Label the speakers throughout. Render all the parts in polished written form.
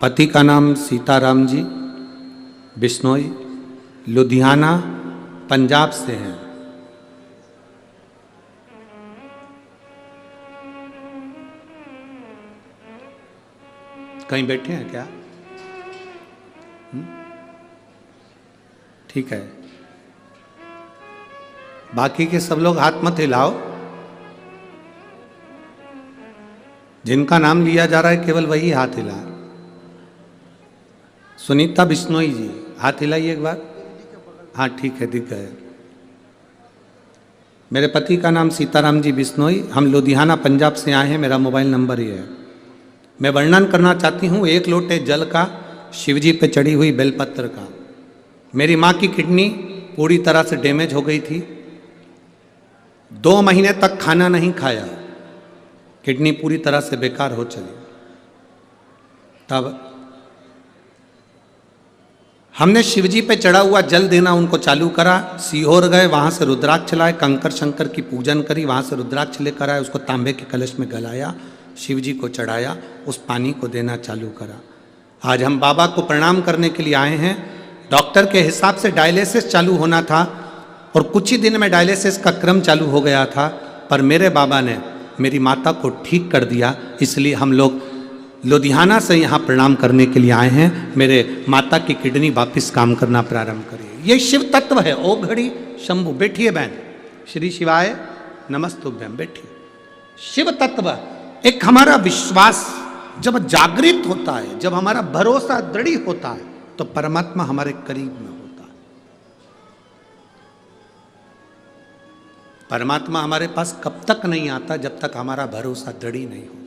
Speaker 1: पति का नाम सीताराम जी, बिश्नोई, लुधियाना, पंजाब से हैं। कहीं बैठे हैं क्या? ठीक है। बाकी के सब लोग हाथ मत हिलाओ। जिनका नाम लिया जा रहा है केवल वही हाथ हिला। सुनीता बिश्नोई जी, हाथ हिलाइए एक बार। हाँ ठीक है, दिख गए। मेरे पति का नाम सीताराम जी बिश्नोई, हम लुधियाना पंजाब से आए हैं। मेरा मोबाइल नंबर ये है। मैं वर्णन करना चाहती हूँ एक लोटे जल का, शिवजी पे चढ़ी हुई बेलपत्र का। मेरी माँ की किडनी पूरी तरह से डैमेज हो गई थी। 2 महीने तक खाना नहीं खाया, किडनी पूरी तरह से बेकार हो चली। तब हमने शिवजी पे चढ़ा हुआ जल देना उनको चालू करा। सीहोर गए, वहाँ से रुद्राक्ष लाए, कंकर शंकर की पूजन करी, वहाँ से रुद्राक्ष लेकर आए, उसको तांबे के कलश में गलाया, शिवजी को चढ़ाया, उस पानी को देना चालू करा। आज हम बाबा को प्रणाम करने के लिए आए हैं। डॉक्टर के हिसाब से डायलिसिस चालू होना था और कुछ ही दिन में डायलिसिस का क्रम चालू हो गया था, पर मेरे बाबा ने मेरी माता को ठीक कर दिया। इसलिए हम लोग लुधियाना से यहाँ प्रणाम करने के लिए आए हैं। मेरे माता की किडनी वापस काम करना प्रारंभ करिए। ये शिव तत्व है। ओ घड़ी शंभु, बैठिए बहन। श्री शिवाय नमस्तुभ्यम, बैठिए। शिव तत्व एक हमारा विश्वास जब जागृत होता है, जब हमारा भरोसा दृढ़ होता है, तो परमात्मा हमारे करीब में होता है। परमात्मा हमारे पास कब तक नहीं आता? जब तक हमारा भरोसा दृढ़ नहीं होता।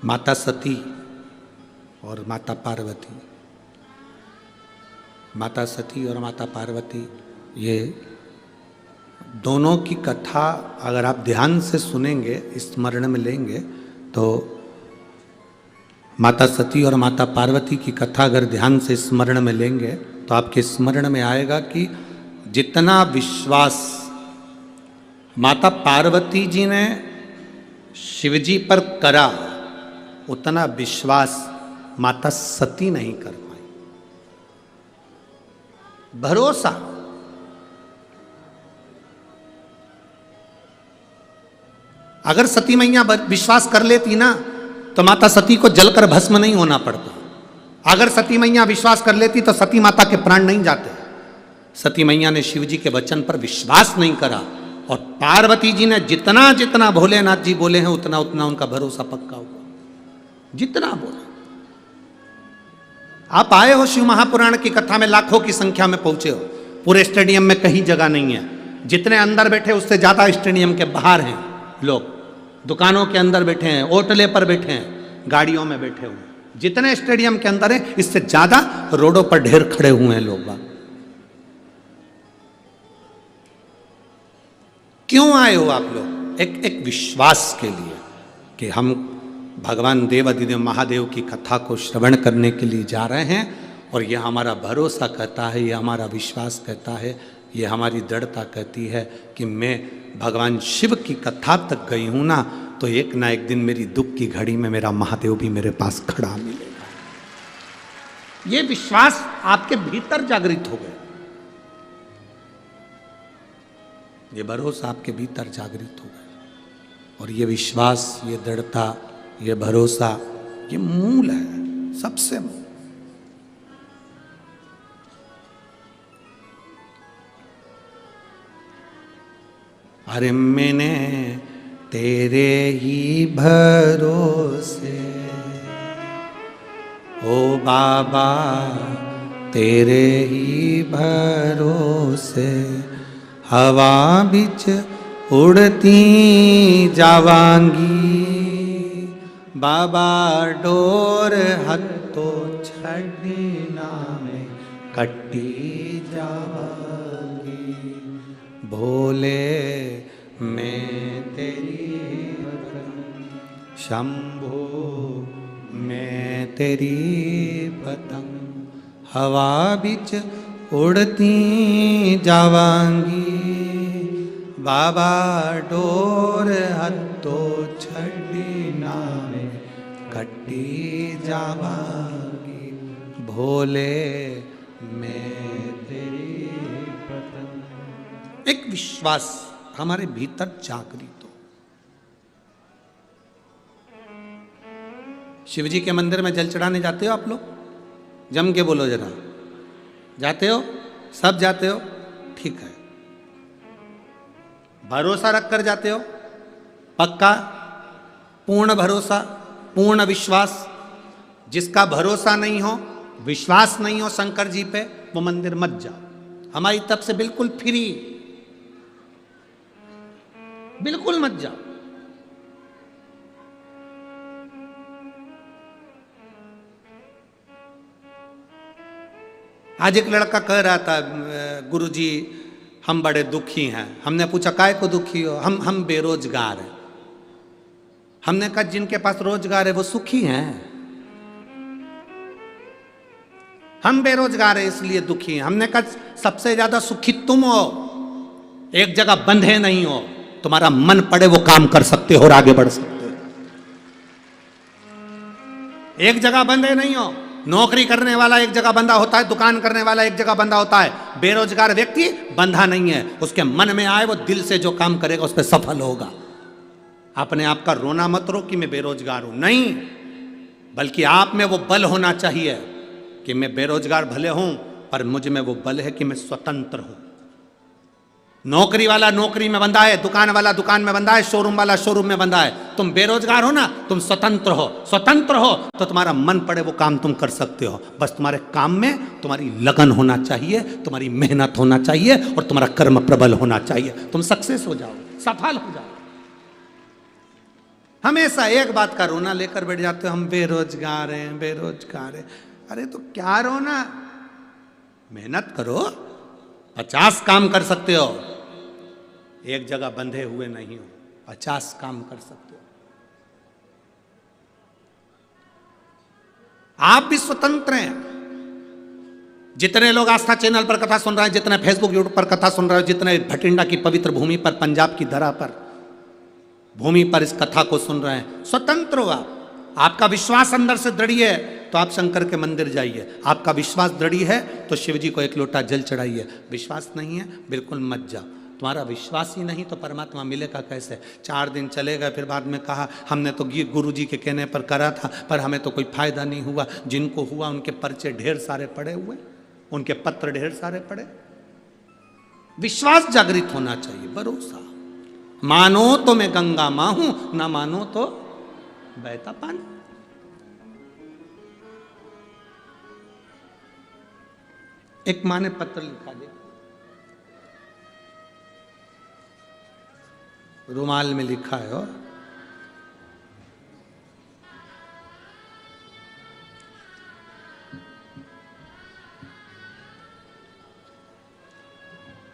Speaker 1: माता सती और माता पार्वती, माता सती और माता पार्वती, ये दोनों की कथा अगर आप ध्यान से सुनेंगे, स्मरण में लेंगे, तो माता सती और माता पार्वती की कथा अगर ध्यान से स्मरण में लेंगे तो आपके स्मरण में आएगा कि जितना विश्वास माता पार्वती जी ने शिवजी पर करा, उतना विश्वास माता सती नहीं कर पाई। भरोसा, अगर सती मैया विश्वास कर लेती ना, तो माता सती को जलकर भस्म नहीं होना पड़ता। अगर सती मैया विश्वास कर लेती तो सती माता के प्राण नहीं जाते। सती मैया ने शिवजी के वचन पर विश्वास नहीं करा, और पार्वती जी ने जितना जितना भोलेनाथ जी बोले हैं उतना उतना उनका भरोसा पक्का हुआ। जितना बोला। आप आए हो शिव महापुराण की कथा में, लाखों की संख्या में पहुंचे हो। पूरे स्टेडियम में कहीं जगह नहीं है। जितने अंदर बैठे उससे ज्यादा स्टेडियम के बाहर हैं लोग। दुकानों के अंदर बैठे हैं, ओटले पर बैठे हैं, गाड़ियों में बैठे हुए हैं। जितने स्टेडियम के अंदर है, इससे ज्यादा रोडों पर ढेर खड़े हुए हैं लोग। क्यों आए हो आप लोग? एक विश्वास के लिए कि हम भगवान देव अधिदेव महादेव की कथा को श्रवण करने के लिए जा रहे हैं। और यह हमारा भरोसा कहता है, यह हमारा विश्वास कहता है, यह हमारी दृढ़ता कहती है कि मैं भगवान शिव की कथा तक गई हूँ ना, तो एक ना एक दिन मेरी दुख की घड़ी में मेरा महादेव भी मेरे पास खड़ा मिलेगा। ये विश्वास आपके भीतर जागृत हो गया। ये भरोसा आपके भीतर जागृत हो गया। और ये विश्वास, ये दृढ़ता, ये भरोसा, ये मूल है, सबसे मूल। अरे मैंने तेरे ही भरोसे, ओ बाबा तेरे ही भरोसे, हवा बिच उड़ती जावांगी, बाबा डोर हत्तो छड़ना में कट्टी जावांगी, भोले मैं तेरी पतंग, शंभो मैं तेरी पतंग, हवा बिच उड़ती जावांगी, बाबा डोर हत्तो छड़ी नावे कट्टी जावांगी भोले मैं तेरी पतंग। एक विश्वास हमारे भीतर जागृत हो। शिवजी के मंदिर में जल चढ़ाने जाते हो आप लोग? जम के बोलो जरा, जाते हो? सब जाते हो? ठीक है। भरोसा रख कर जाते हो? पक्का? पूर्ण भरोसा, पूर्ण विश्वास? जिसका भरोसा नहीं हो, विश्वास नहीं हो शंकर जी पे, वो मंदिर मत जाओ। हमारी तरफ से बिल्कुल फ्री, बिल्कुल मत जाओ। आज एक लड़का कह रहा था, गुरुजी हम बड़े दुखी हैं। हमने पूछा काय को दुखी हो? हम बेरोजगार हैं। हमने कहा जिनके पास रोजगार है वो सुखी हैं, हम बेरोजगार है इसलिए दुखी हैं। हमने कहा सबसे ज्यादा सुखी तुम हो, एक जगह बंधे नहीं हो, तुम्हारा मन पड़े वो काम कर सकते हो और आगे बढ़ सकते हो। एक जगह बंधे नहीं हो। नौकरी करने वाला एक जगह बंधा होता है, दुकान करने वाला एक जगह बंधा होता है। बेरोजगार व्यक्ति बंधा नहीं है, उसके मन में आए वो दिल से जो काम करेगा उस पर सफल होगा। अपने आप का रोना मत रो कि मैं बेरोजगार हूं, नहीं, बल्कि आप में वो बल होना चाहिए कि मैं बेरोजगार भले हूं पर मुझ में वो बल है कि मैं स्वतंत्र हूं। नौकरी वाला नौकरी में बंधा है, दुकान वाला दुकान में बंधा है, शोरूम वाला शोरूम में बंधा है। तुम बेरोजगार हो ना, तुम स्वतंत्र हो। स्वतंत्र हो तो तुम्हारा मन पड़े वो काम तुम कर सकते हो। बस तुम्हारे काम में तुम्हारी लगन होना चाहिए, तुम्हारी मेहनत होना चाहिए और तुम्हारा कर्म प्रबल होना चाहिए। तुम सक्सेस हो जाओ, सफल हो जाओ। हमेशा एक बात का रोना लेकर बैठ जाते हो, हम बेरोजगार हैं, बेरोजगार हैं। अरे तो क्या रोना, मेहनत करो, 50 काम कर सकते हो। एक जगह बंधे हुए नहीं हो, 50 काम कर सकते हो। आप भी स्वतंत्र हैं। जितने लोग आस्था चैनल पर कथा सुन रहे हैं, जितने फेसबुक यूट्यूब पर कथा सुन रहे हो, जितने भटिंडा की पवित्र भूमि पर, पंजाब की धरा पर, भूमि पर इस कथा को सुन रहे हैं, स्वतंत्र हो आप। आपका विश्वास अंदर से दृढ़ है तो आप शंकर के मंदिर जाइए। आपका विश्वास दृढ़ है तो शिव जी को एक लोटा जल चढ़ाइए। विश्वास नहीं है बिल्कुल मत जाओ। तुम्हारा विश्वास ही नहीं तो परमात्मा मिलेगा कैसे? 4 दिन चलेगा, फिर बाद में कहा हमने तो गुरु जी के कहने पर करा था पर हमें तो कोई फायदा नहीं हुआ। जिनको हुआ उनके पर्चे ढेर सारे पड़े हुए, उनके पत्र ढेर सारे पड़े। विश्वास जागृत होना चाहिए, भरोसा। मानो तो मैं गंगा मां हूं, ना मानो तो बहता पानी। एक मां ने पत्र लिखा, दे रुमाल में लिखा है, और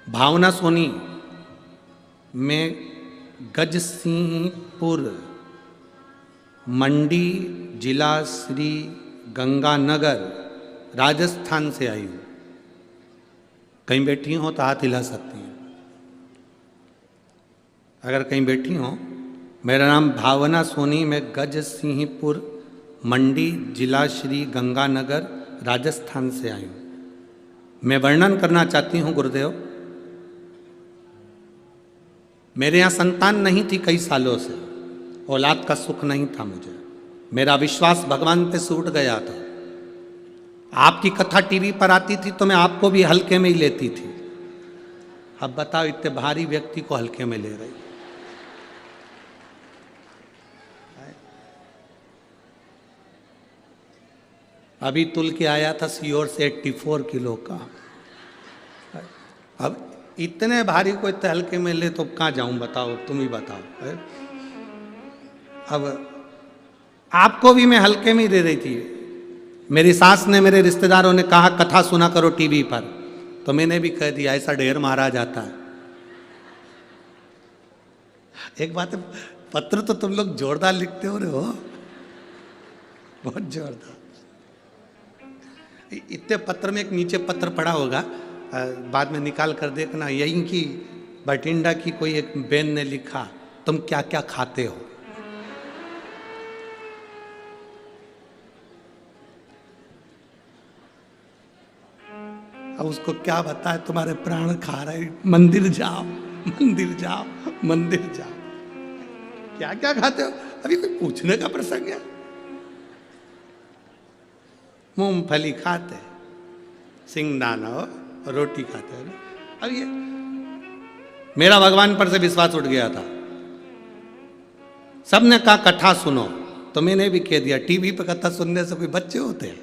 Speaker 1: भावना सोनी में गजसिंहपुर मंडी जिला श्री गंगानगर राजस्थान से आई हूँ। कहीं बैठी हो तो हाथ हिला सकती हैं अगर कहीं बैठी हो। मेरा नाम भावना सोनी, मैं गजसिंहपुर मंडी जिला श्री गंगानगर राजस्थान से आई हूँ। मैं वर्णन करना चाहती हूँ गुरुदेव, मेरे यहाँ संतान नहीं थी कई सालों से, औलाद का सुख नहीं था मुझे। मेरा विश्वास भगवान पे से उठ गया था। आपकी कथा टीवी पर आती थी तो मैं आपको भी हल्के में ही लेती थी। अब बताओ इतने भारी व्यक्ति को हल्के में ले रही। अभी तुल के आया था सीहोर से 84 किलो का। अब इतने भारी को इतने हल्के में ले तो कहाँ जाऊं बताओ, तुम ही बताओ। अब आपको भी मैं हल्के में ही दे रही थी। मेरी सास ने, मेरे रिश्तेदारों ने कहा कथा सुना करो टीवी पर, तो मैंने भी कह दिया ऐसा ढेर मारा जाता है। एक बात है, पत्र तो तुम लोग जोरदार लिखते हो रहे हो, बहुत जोरदार। इतने पत्र में एक नीचे पत्र पड़ा होगा, बाद में निकाल कर देखना, यहीं की बठिंडा की कोई एक बहन ने लिखा, तुम क्या क्या खाते हो? अब उसको क्या बताए, तुम्हारे प्राण खा रहे, मंदिर जाओ, मंदिर जाओ, मंदिर जाओ। क्या क्या खाते हो? अभी कोई पूछने का प्रसंग है? मूंगफली खाते, सिंगदाना और रोटी खाते हैं। अब ये मेरा भगवान पर से विश्वास उठ गया था। सबने कहा कथा सुनो, तो मैंने भी कह दिया, टीवी पे कथा सुनने से कोई बच्चे होते हैं?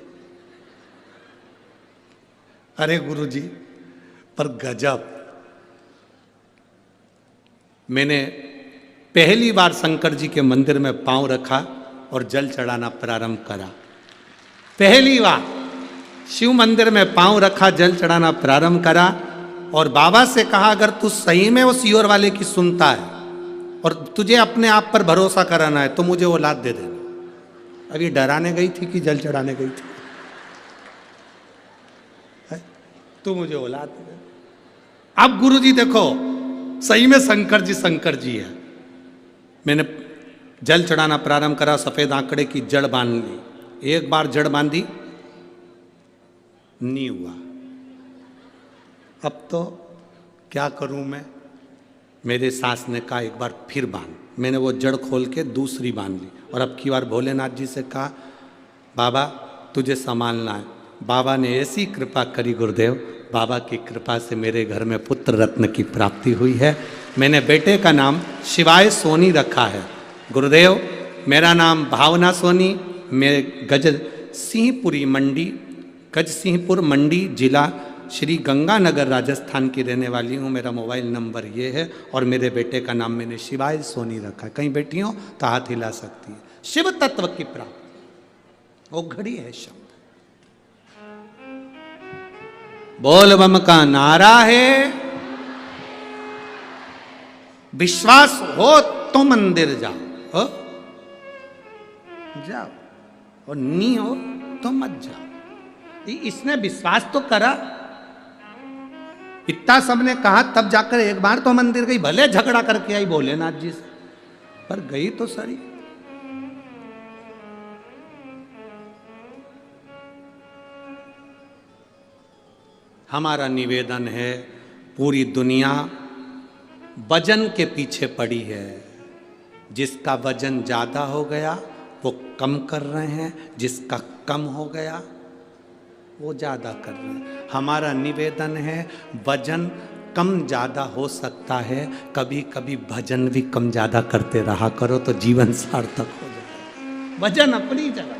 Speaker 1: अरे गुरुजी, पर गजब। मैंने पहली बार शंकर जी के मंदिर में पांव रखा और जल चढ़ाना प्रारंभ करा। पहली बार शिव मंदिर में पांव रखा, जल चढ़ाना प्रारंभ करा और बाबा से कहा, अगर तू सही में वो सीहोर वाले की सुनता है और तुझे अपने आप पर भरोसा कराना है तो मुझे औलाद दे देना। अब ये डराने गई थी कि जल चढ़ाने गई थी? तू मुझे औलाद दे देना। अब गुरुजी देखो, सही में शंकर जी है। मैंने जल चढ़ाना प्रारंभ करा, सफेद आंकड़े की जड़ बांध ली। एक बार जड़ बांधी, नहीं हुआ। अब तो क्या करूं मैं? मेरे सास ने कहा एक बार फिर बांध। मैंने वो जड़ खोल के दूसरी बांध ली और अब की बार भोलेनाथ जी से कहा, बाबा तुझे संभालना है। बाबा ने ऐसी कृपा करी गुरुदेव, बाबा की कृपा से मेरे घर में पुत्र रत्न की प्राप्ति हुई है। मैंने बेटे का नाम शिवाय सोनी रखा है। गुरुदेव मेरा नाम भावना सोनी, मैं गजसिंहपुर मंडी जिला श्री गंगानगर राजस्थान की रहने वाली हूँ। मेरा मोबाइल नंबर ये है और मेरे बेटे का नाम मैंने शिवाय सोनी रखा है। कहीं बैठी हो तो हाथ हिला सकती है। शिव तत्व की प्राप्ति वो घड़ी है शब्द। बोल बम का नारा है, विश्वास हो तो मंदिर जाओ, हो जाओ, और नहीं हो तो मत जाओ। इसने विश्वास तो करा, इतना सबने कहा, तब जाकर एक बार तो मंदिर गई। भले झगड़ा करके आई भोलेनाथ जी से, पर गई तो सही। हमारा निवेदन है, पूरी दुनिया वजन के पीछे पड़ी है। जिसका वजन ज्यादा हो गया वो कम कर रहे हैं, जिसका कम हो गया वो ज्यादा कर रहे हैं। हमारा निवेदन है, वजन कम ज्यादा हो सकता है, कभी कभी भजन भी कम ज्यादा करते रहा करो तो जीवन सार्थक हो जाए। वजन अपनी जगह,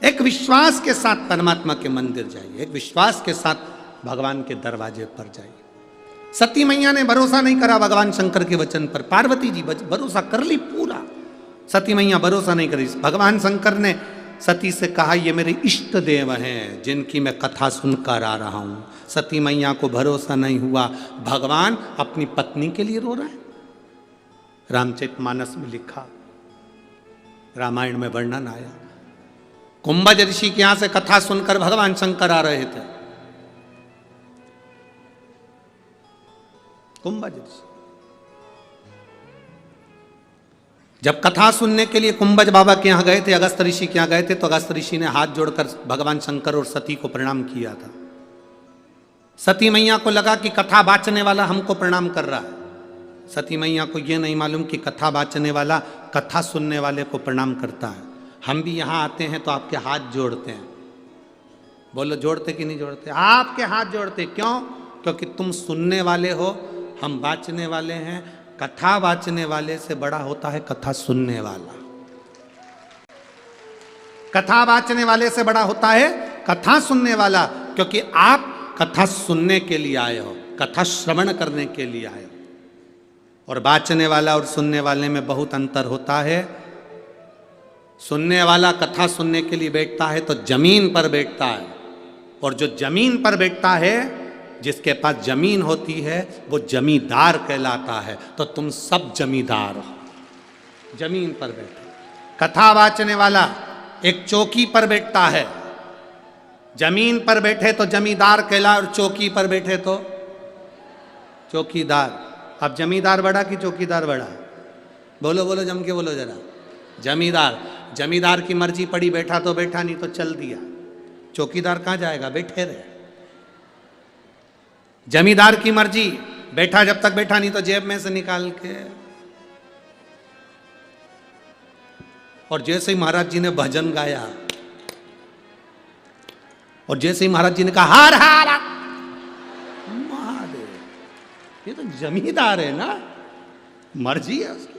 Speaker 1: एक विश्वास के साथ परमात्मा के मंदिर जाइए, एक विश्वास के साथ भगवान के दरवाजे पर जाइए। सती मैया ने भरोसा नहीं करा भगवान शंकर के वचन पर, पार्वती जी भरोसा कर ली पूरा, सती मैया भरोसा नहीं करी। भगवान शंकर ने सती से कहा, ये मेरे इष्ट देव हैं जिनकी मैं कथा सुनकर आ रहा हूं। सती मैया को भरोसा नहीं हुआ, भगवान अपनी पत्नी के लिए रो रहे हैं। रामचरितमानस में लिखा, रामायण में वर्णन आया, कुंभज ऋषि के यहां से कथा सुनकर भगवान शंकर आ रहे थे। कुंभज ऋषि जब कथा सुनने के लिए कुंभज बाबा के यहाँ गए थे, अगस्त ऋषि के यहाँ गए थे, तो अगस्त ऋषि ने हाथ जोड़कर भगवान शंकर और सती को प्रणाम किया था। सती मैया को लगा कि कथा बाचने वाला हमको प्रणाम कर रहा है। सती मैया को यह नहीं मालूम कि कथा बाचने वाला कथा सुनने वाले को प्रणाम करता है। हम भी यहाँ आते हैं तो आपके हाथ जोड़ते हैं। बोलो जोड़ते कि नहीं जोड़ते? आपके हाथ जोड़ते। क्यों? क्योंकि तुम सुनने वाले हो, हम बाचने वाले हैं। कथा बाचने वाले से बड़ा होता है कथा सुनने वाला। कथा बाचने वाले से बड़ा होता है कथा सुनने वाला, क्योंकि आप कथा सुनने के लिए आए हो, कथा श्रवण करने के लिए आए हो। और बाचने वाला और सुनने वाले में बहुत अंतर होता है। सुनने वाला कथा सुनने के लिए बैठता है तो जमीन पर बैठता है, और जो जमीन पर बैठता है, जिसके पास जमीन होती है, वो जमींदार कहलाता है। तो तुम सब जमींदार हो, जमीन पर बैठे। कथा वाचने वाला एक चौकी पर बैठता है, जमीन पर बैठे तो जमींदार कहला, और चौकी पर बैठे तो चौकीदार। अब जमींदार बड़ा कि चौकीदार बड़ा? बोलो बोलो, जम के बोलो जरा। जमींदार। जमींदार की मर्जी पड़ी, बैठा तो बैठा, नहीं तो चल दिया। चौकीदार कहां जाएगा? बैठे रहे। जमींदार की मर्जी, बैठा जब तक बैठा, नहीं तो जेब में से निकाल के। और जैसे ही महाराज जी ने भजन गाया, और जैसे ही महाराज जी ने कहा हार हार महादेव, ये तो जमींदार है ना, मर्जी है उसकी।